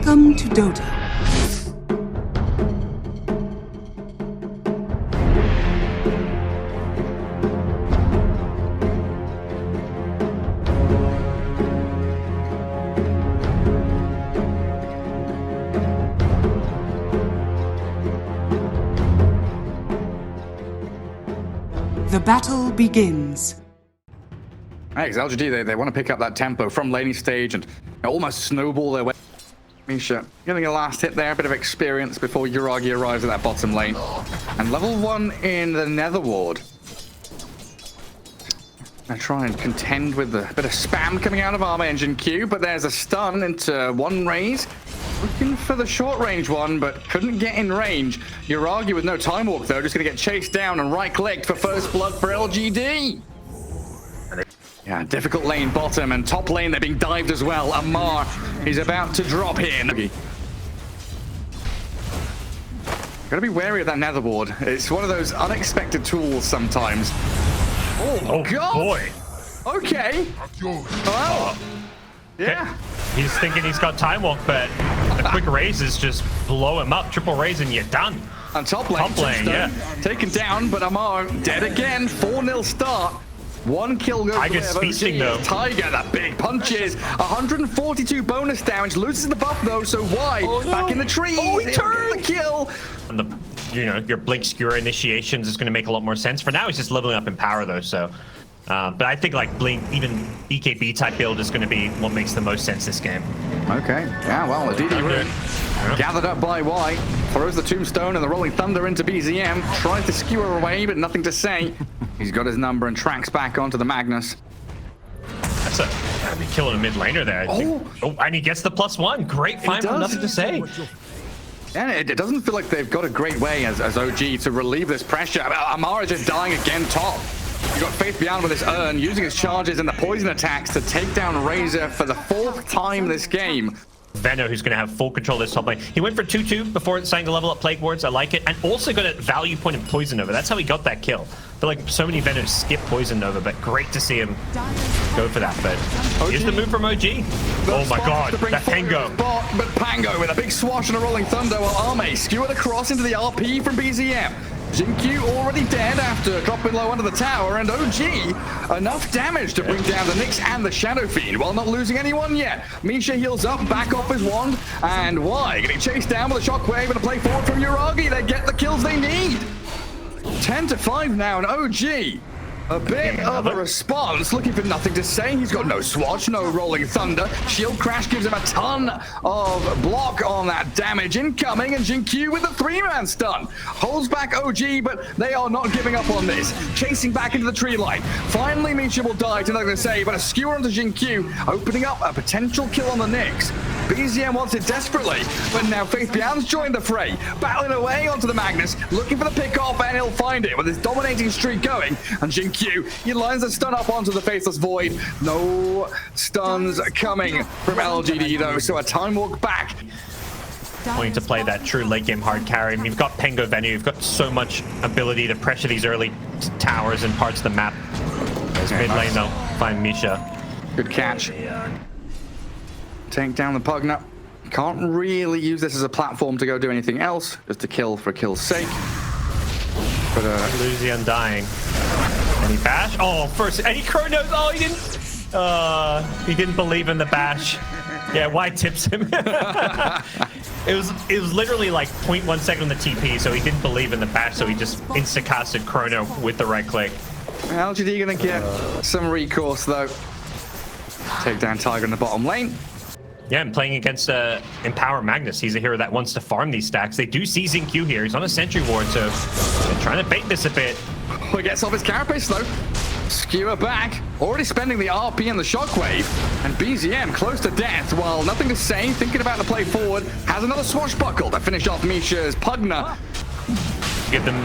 Welcome to Dota. The battle begins. Hey, LGD, they want to pick up that tempo from laning stage and almost snowball their way. Misha getting a last hit there, a bit of experience before Uragi arrives at that bottom lane. And level 1 in the Nether Ward. I try and contend with a bit of spam coming out of Armor Engine Q, but there's a stun into one raise. Looking for the short range one, but couldn't get in range. Uragi with no time walk though, just gonna get chased down and right clicked for first blood for LGD. Yeah, difficult lane bottom and top lane they're being dived as well. Amar is about to drop in. Gotta be wary of that Nether Ward. It's one of those unexpected tools sometimes. Oh God! Boy. Okay. Well, yeah. He's thinking he's got time walk, but the quick raises just blow him up. Triple raise and you're done. On top lane, yeah. Taken down, but Amar dead again. 4-0 start. One kill goes Tiger's feasting though. Tiger, that big punches. 142 bonus damage. Loses the buff though, so why? Oh, no. Back in the trees. Oh, he turned the kill. And your Blink Skewer initiations is going to make a lot more sense. For now, he's just leveling up in power though, so. But I think like Blink, even BKB type build is going to be what makes the most sense this game. Okay, yeah, well, a DD room gathered up by Y, throws the Tombstone and the Rolling Thunder into BZM, tries to skewer away, but nothing to say. He's got his number and tracks back onto the Magnus. That's a kill in a mid laner there. Oh, and he gets the +1. Great find from nothing to say. Yeah, it doesn't feel like they've got a great way as OG to relieve this pressure. Amar is just dying again top. You got Faith Beyond with his urn, using his charges and the poison attacks to take down Razor for the 4th time this game. Venno, who's going to have full control of this top lane. He went for 2-2 before deciding to level up Plague Wards. I like it. And also got a value point in Poison Nova. That's how he got that kill. I feel like so many Vennos skip Poison Nova, but great to see him go for that. But here's the move from OG. Oh my God, that Pango. But Pango with a big swash and a Rolling Thunder while Arme skewered across into the RP from BZM. Jinq already dead after dropping low under the tower, and OG enough damage to bring down the Nyx and the Shadow Fiend while not losing anyone yet. Misha heals up, back off his wand, and Y getting chased down with a shockwave and a play forward from Uragi. They get the kills they need. 10-5 now, and OG a bit of a response, looking for nothing to say. He's got no swatch, no Rolling Thunder. Shield Crash gives him a ton of block on that damage incoming, and Jinq with a 3-man stun. Holds back OG, but they are not giving up on this. Chasing back into the tree line. Finally, Misha will die to nothing to say, but a skewer onto Jinq, opening up a potential kill on the Nyx. BZM wants it desperately, but now Faith Beyond's joined the fray, battling away onto the Magnus, looking for the pick-off, and he'll find it with his dominating streak going. And Jinq, he lines a stun up onto the Faithless Void. No stuns coming from LGD though, so a time walk back. Wanting to play that true late game hard carry. I mean, you've got Pango Venno, you've got so much ability to pressure these early towers and parts of the map. There's mid lane though, find Misha. Good catch. Take down the Pugna. Can't really use this as a platform to go do anything else, just to kill for kill's sake. But lose the Undying. And he bash. Oh, first, and he chronos. Oh, he didn't believe in the bash. Yeah, Y tips him. it was literally like 0.1 second on the TP, so he didn't believe in the bash, so he just insta-casted chrono with the right click. LGD gonna get some recourse though. Take down Tiger in the bottom lane. Yeah, and playing against Empower Magnus. He's a hero that wants to farm these stacks. They do see Jinq here. He's on a Sentry Ward, so they're trying to bait this a bit. He gets off his carapace though. Skewer back. Already spending the RP and the shockwave. And BZM close to death while nothing to say. Thinking about the play forward. Has another swashbuckle to finish off Misha's Pugna. Give them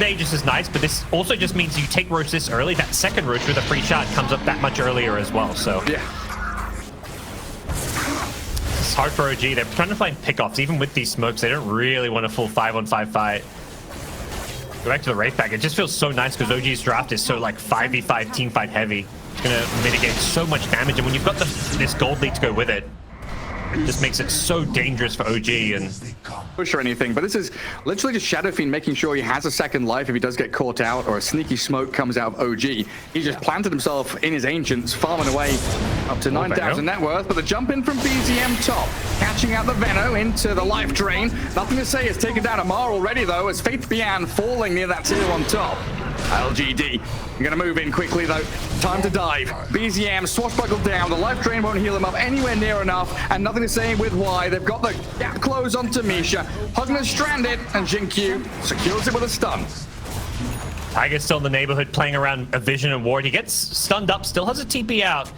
Aegis is nice, but this also just means you take Roach this early. That second Roach with a free shot comes up that much earlier as well. So yeah. It's hard for OG. They're trying to find pickoffs. Even with these smokes, they don't really want a full 5-on-5 fight. Go back to the Wraith Pack. It just feels so nice because OG's draft is so like 5v5 team fight heavy. It's going to mitigate so much damage. And when you've got this gold lead to go with it, just makes it so dangerous for OG. And push or anything, but this is literally just Shadow Fiend making sure he has a second life if he does get caught out or a sneaky smoke comes out of OG. He just planted himself in his Ancients, farming away up to 9,000 net worth, but the jump in from BZM top, catching out the Veno into the life drain. Nothing to say, has taken down Amar already though, as Faith Bian falling near that tier on top. LGD, you're gonna move in quickly though. Time to dive. BZM swashbuckled down. The life drain won't heal him up anywhere near enough, and nothing to say with why. They've got the gap close onto Misha. Hugner's stranded, and Jinkyu secures it with a stun. Tiger's still in the neighborhood playing around a vision and ward. He gets stunned up, still has a TP out.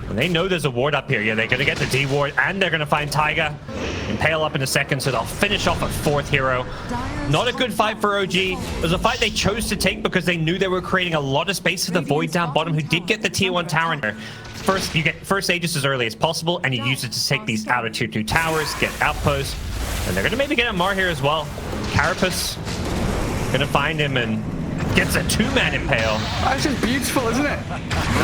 And they know there's a ward up here. Yeah, they're gonna get the D ward, and they're gonna find Tiger. Impale up in a second, so they'll finish off a fourth hero. Not a good fight for OG. It was a fight they chose to take because they knew they were creating a lot of space for the Void down bottom, who did get the tier 1 tower in there. First, you get first Aegis as early as possible, and you use it to take these outer tier 2 towers, get outposts, and they're gonna maybe get Amar here as well. Carapace gonna find him and gets a 2-man impale. That's just beautiful, isn't it?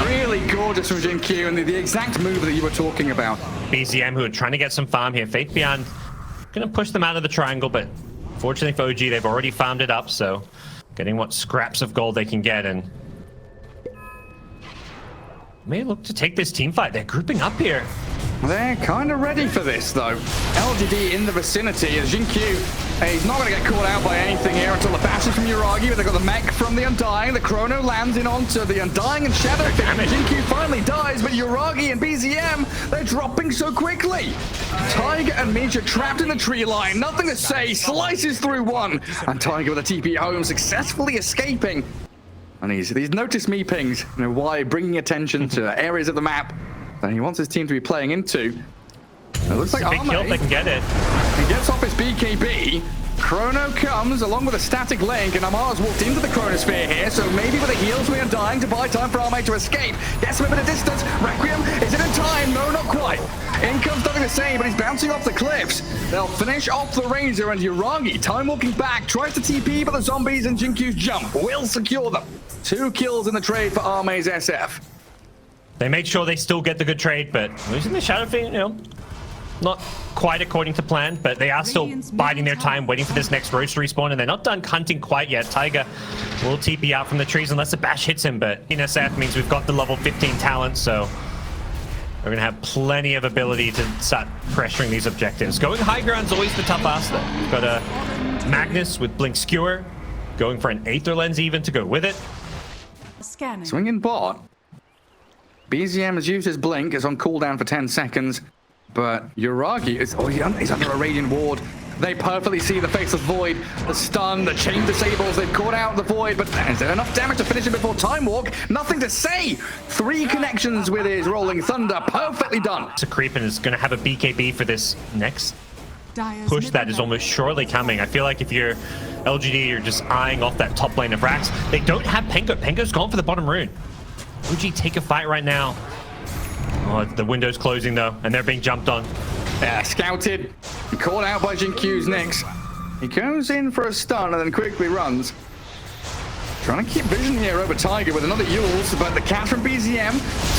Really gorgeous from Jinkyu, and the exact move that you were talking about. BZM, who are trying to get some farm here. Faith Beyond gonna push them out of the triangle, but fortunately for OG, they've already farmed it up, so getting what scraps of gold they can get, and may look to take this team fight. They're grouping up here. They're kind of ready for this, though. LGD in the vicinity as Jinkyu, he's not going to get caught out by anything here until the bashes from Uragi, but they've got the mech from the Undying. The Chrono lands in onto the Undying and Shadow Fiend. Jinkyu finally dies, but Uragi and BZM, they're dropping so quickly. Tiger and Misha trapped in the tree line. Nothing to say. Slices through one. And Tiger with a TP home, successfully escaping. And these notice me pings, you know, why bringing attention to areas of the map that he wants his team to be playing into. It looks like a big kill if they can get it. He gets off his BKB. Chrono comes along with a static link, and Amar's walked into the Chronosphere here, so maybe with the heals we are dying to buy time for Arme to escape. Gets him a bit of distance. Requiem, is it in time? No, not quite. In comes nothing to say, but he's bouncing off the cliffs. They'll finish off the Razor, and Uragi, time walking back, tries to TP, but the zombies and Jinkyu's jump will secure them. 2 kills in the trade for Arme's SF. They made sure they still get the good trade, but losing the Shadow Fiend, you know, not quite according to plan, but they are still biding their time, waiting for this next roast respawn, and they're not done hunting quite yet. Tiger will TP out from the trees unless the bash hits him, but in SF means we've got the level 15 talent, so we're going to have plenty of ability to start pressuring these objectives. Going high ground's always the tough ask, though. We've got a Magnus with Blink Skewer, going for an Aether Lens even to go with it. Swinging bot. BZM has used his blink, it's on cooldown for 10 seconds, but Uragi is he's under a Radiant Ward. They perfectly see the Faceless Void, the stun, the chain disables, they've caught out the Void, but is there enough damage to finish it before Time Walk? Nothing to say! 3 connections with his Rolling Thunder, perfectly done. So Creepin is going to have a BKB for this next push that is almost surely coming. I feel like if you're LGD, you're just eyeing off that top lane of Rax. They don't have Penko. Penko's gone for the bottom rune. OG take a fight right now. Oh, the window's closing though, and they're being jumped on. Yeah, scouted, caught out by Jinkyu's Nyx. He goes in for a stun and then quickly runs. Trying to keep vision here over Tiger with another Yules, but the catch from BZM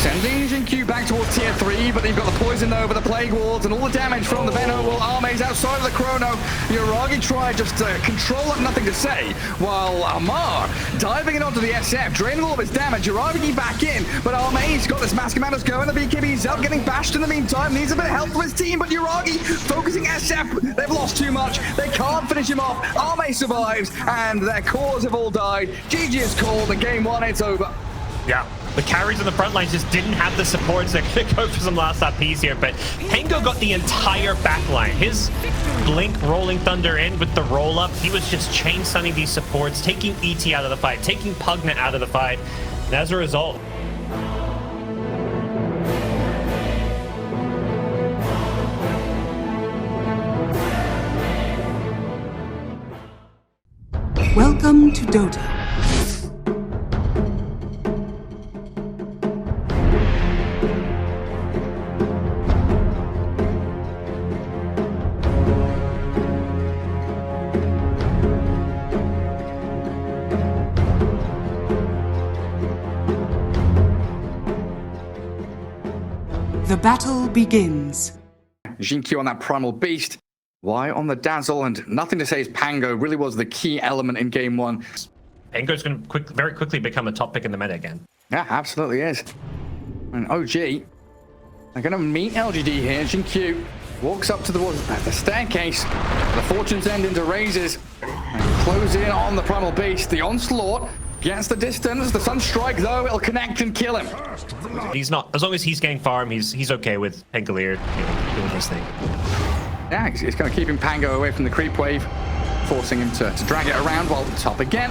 sending Jinkyu back towards tier 3, but they've got the poison over the Plague Wards and all the damage from the Veno. Well, Arme's outside of the Chrono. Uragi tried just to control it, nothing to say, while Amar diving in onto the SF, draining all of his damage. Uragi back in, but Arme's got this Mass Commandos going. The BKB's up, getting bashed in the meantime. Needs a bit of help from his team, but Uragi focusing SF. They've lost too much. They can't finish him off. Arme survives, and their cores have all died. GG is called, and game 1, it's over. Yeah, the carries on the front lines just didn't have the supports. They're going to go for some last RPs here, but Pengo got the entire back line. His Blink Rolling Thunder in with the roll-up. He was just chain stunning these supports, taking ET out of the fight, taking Pugna out of the fight, and as a result, Welcome to Dota. The battle begins. here. Jinkyu on that Primal Beast. Why on the Dazzle? And nothing to say is Pango really was the key element in game one. Pango's going to very quickly become a top pick in the meta again. Yeah, absolutely is. And OG, they're going to meet LGD here. Jinkyu walks up to the staircase. The Fortune's End into raises. And close in on the Primal Beast. The Onslaught gets the distance. The Sunstrike, though, it'll connect and kill him. He's not, as long as he's getting farm, he's okay with Pangolier doing his thing. Yeah, it's kind of keeping Pango away from the creep wave, forcing him to drag it around while top again.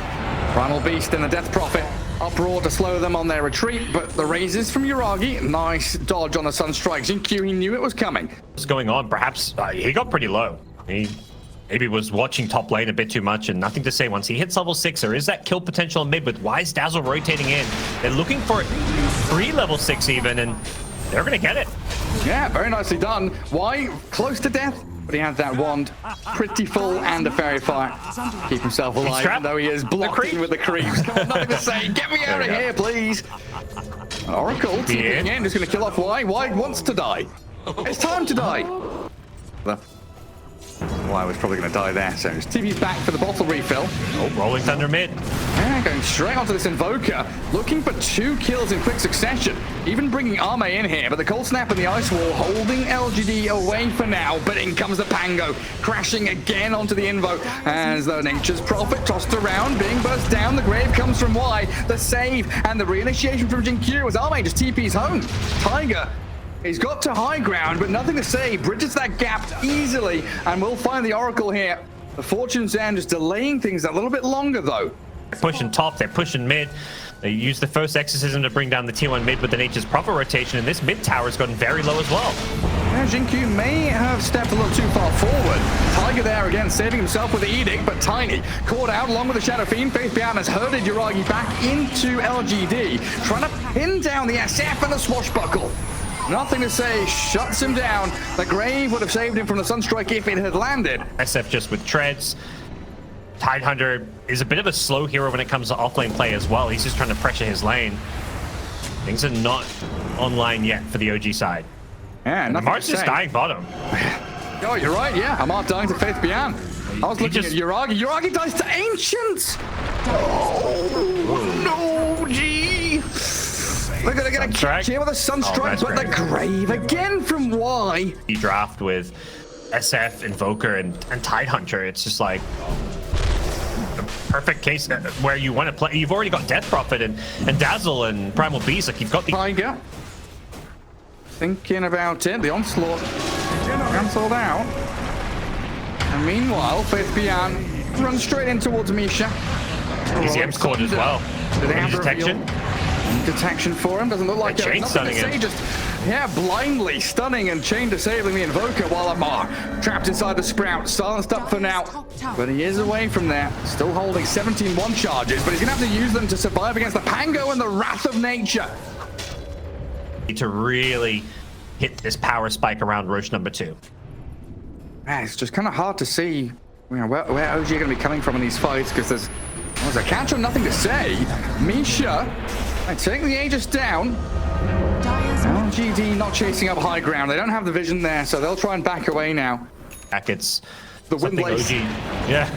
Primal Beast and the Death Prophet uproar to slow them on their retreat, but the raises from Yuragi, nice dodge on the Sunstrike. Jinkyu, he knew it was coming. What's going on? Perhaps he got pretty low. He maybe was watching top lane a bit too much, and nothing to say once he hits level 6. There is that kill potential in mid with Wise Dazzle rotating in. They're looking for 3 level 6 even, and they're gonna get it. Yeah, very nicely done. Why? Close to death, but he had that wand pretty full and a fairy fire. Keep himself alive, though he is blocking with the creeps. Come on, nothing to say. Get me out of here, please. Oracle TPing in, just gonna kill off Y. Y wants to die. It's time to die. Y was probably going to die there, so his TV's back for the bottle refill. Oh, rolling thunder mid. Yeah, going straight onto this Invoker, looking for 2 kills in quick succession. Even bringing Arme in here, but the Cold Snap and the Ice Wall holding LGD away for now. But in comes the Pango, crashing again onto the Invo. As the Nature's Prophet tossed around, being burst down. The grave comes from Y. The save and the reinitiation from Jinkyu as Arme just TP's home. Tiger, he's got to high ground, but nothing to say. Bridges that gap easily, and we'll find the Oracle here. The Fortune's End just delaying things a little bit longer, though. They're pushing top, they're pushing mid. They use the first Exorcism to bring down the tier 1 mid with the Nature's Prophet rotation, and this mid tower has gotten very low as well. Yeah, Jinkyu may have stepped a little too far forward. Tiger there again, saving himself with the Edict, but Tiny caught out along with the Shadow Fiend. Faith Beyond has herded Yuragi back into LGD, trying to pin down the SF and the Swashbuckle. Nothing to say, shuts him down. The grave would have saved him from the Sunstrike if it had landed. SF just with treads. Tidehunter is a bit of a slow hero when it comes to offlane play as well. He's just trying to pressure his lane. Things are not online yet for the OG side. Yeah, nothing Amar's just dying bottom. Oh, you're right, yeah. Amar dying to Faith Beyond. I was looking at Yuragi. Yuragi dies to Ancients! Oh, no, gee! They're gonna get a catch here with a Sunstrike, but the grave again from Y. Speedy Draft with SF, Invoker, and Tidehunter. It's just like a perfect case where you want to play. You've already got Death Prophet and Dazzle and Primal Beast. Like, you've got the Tiger. Thinking about it. The Onslaught cancelled out. And meanwhile, Faith Beyond runs straight in towards Misha. ECM's caught as well. Do they have detection? Detection for him. Doesn't look like it. Chain stunning him. Just, yeah, blindly stunning and chain disabling the Invoker while Amar trapped inside the Sprout. Silenced up for now. But he is away from there. Still holding 17-1 charges, but he's going to have to use them to survive against the Pango and the Wrath of Nature. To really hit this power spike around Roche number 2. Yeah, it's just kind of hard to see, you know, where OG are going to be coming from in these fights, because there's a catch on nothing to say. Misha, I take the Aegis down. LGD not chasing up high ground. They don't have the vision there, so they'll try and back away now. Back, it's the Windlace. OG. Yeah,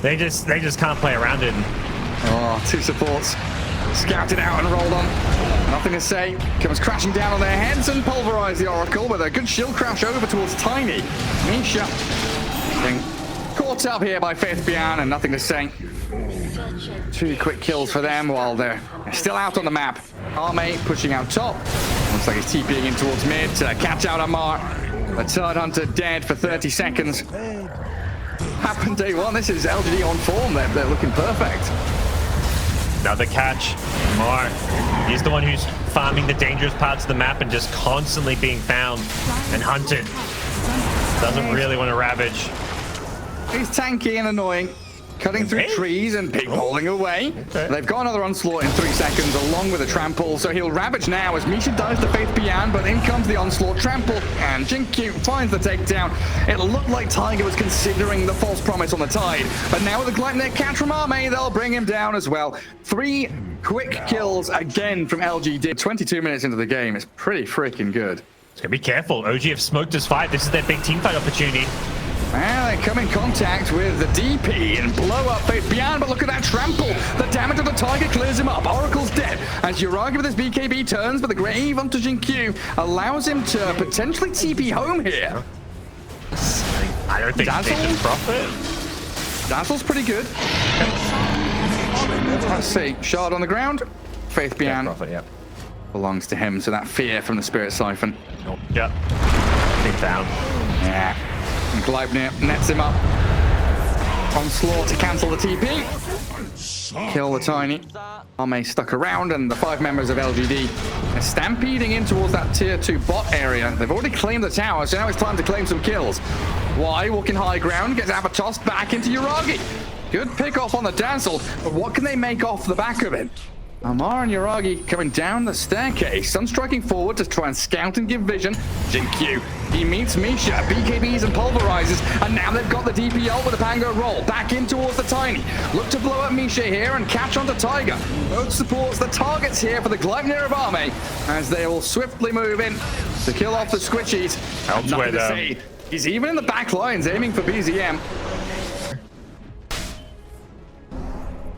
they just can't play around it. Oh, 2 supports. Scouted out and rolled on. Nothing to say. Comes crashing down on their heads and pulverized the Oracle with a good shield crash over towards Tiny. Misha being caught up here by Faith Beyond and nothing to say. 2 quick kills for them while they're still out on the map. Arme pushing out top. Looks like he's TPing in towards mid to catch out Amar. The Tidehunter dead for 30 seconds. Happened day 1. This is LGD on form. They're looking perfect. Another catch. Amar, he's the one who's farming the dangerous parts of the map and just constantly being found and hunted. Doesn't really want to ravage. He's tanky and annoying. Cutting through trees and pig-holing away. Okay. They've got another onslaught in 3 seconds along with a trample, so he'll ravage now as Misha dies to Faith Beyond, but in comes the onslaught trample, and Jinkyu finds the takedown. It looked like Tiger was considering the false promise on the Tide, but now with the Gleipnir catch from Arme, they'll bring him down as well. 3 quick kills again from LGD. 22 minutes into the game is pretty freaking good. So be careful. OG have smoked his fight. This is their big team fight opportunity. Well, they come in contact with the DP and blow up Faith Beyond, but look at that trample. The damage of the Tiger clears him up. Oracle's dead. As Uragi with his BKB turns, but the Grave onto Jin allows him to potentially TP home here. I don't think they can profit. Dazzle's pretty good. Let's see. Shard on the ground. Faith Beyond belongs to him, so that fear from the Spirit Siphon. Oh, yeah. Big down. Yeah. And Gleipnir nets him up. Onslaught to cancel the TP. Kill the Tiny. Arme stuck around, and the 5 members of LGD are stampeding in towards that tier 2 bot area. They've already claimed the tower, so now it's time to claim some kills. Y walking high ground, gets Avatos back into Uragi. Good pick off on the Dazzle, but what can they make off the back of it? Amar and Uragi coming down the staircase. Sunstriking forward to try and scout and give vision. Jin-Q, he meets Misha, BKBs and pulverizes, and now they've got the DP ult with a Pango roll. Back in towards the Tiny. Look to blow up Misha here and catch onto Tiger. Both supports the targets here for the Gleipnir of Arme, as they will swiftly move in to kill off the Squishies. Nothing to say. He's even in the back lines aiming for BZM.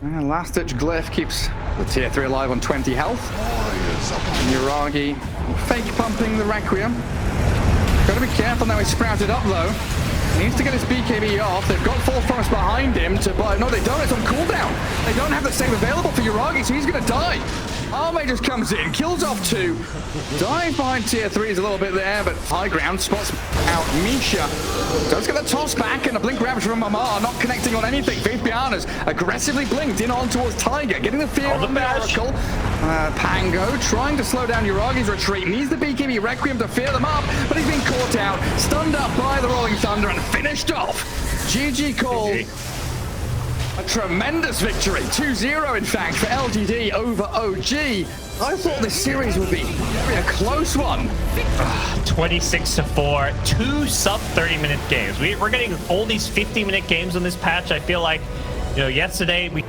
And last-ditch Glyph keeps the tier 3 alive on 20 health. Uragi fake pumping the Requiem. Got to be careful now, he's sprouted up though. He needs to get his BKB off. They've got Full Promise behind him to buy. No, they don't. It's on cooldown. They don't have the save available for Uragi, so he's going to die. Arme just comes in, kills off 2. Dive behind tier 3 is a little bit there, but high ground spots out Misha. Does get the toss back, and a blink grab from Amar, not connecting on anything. Faith Biana's aggressively blinked in on towards Tiger, getting the fear on the Oracle. Pango trying to slow down Uragi's retreat. Needs the BKB Requiem to fear them up, but he's been caught out, stunned up by the Rolling Thunder, and finished off. GG call. GG. A tremendous victory, 2-0 in fact for LGD over OG. I thought this series would be a close one. 26-4, 2 sub 30-minute games. We're getting all these 50-minute games on this patch. I feel like, yesterday we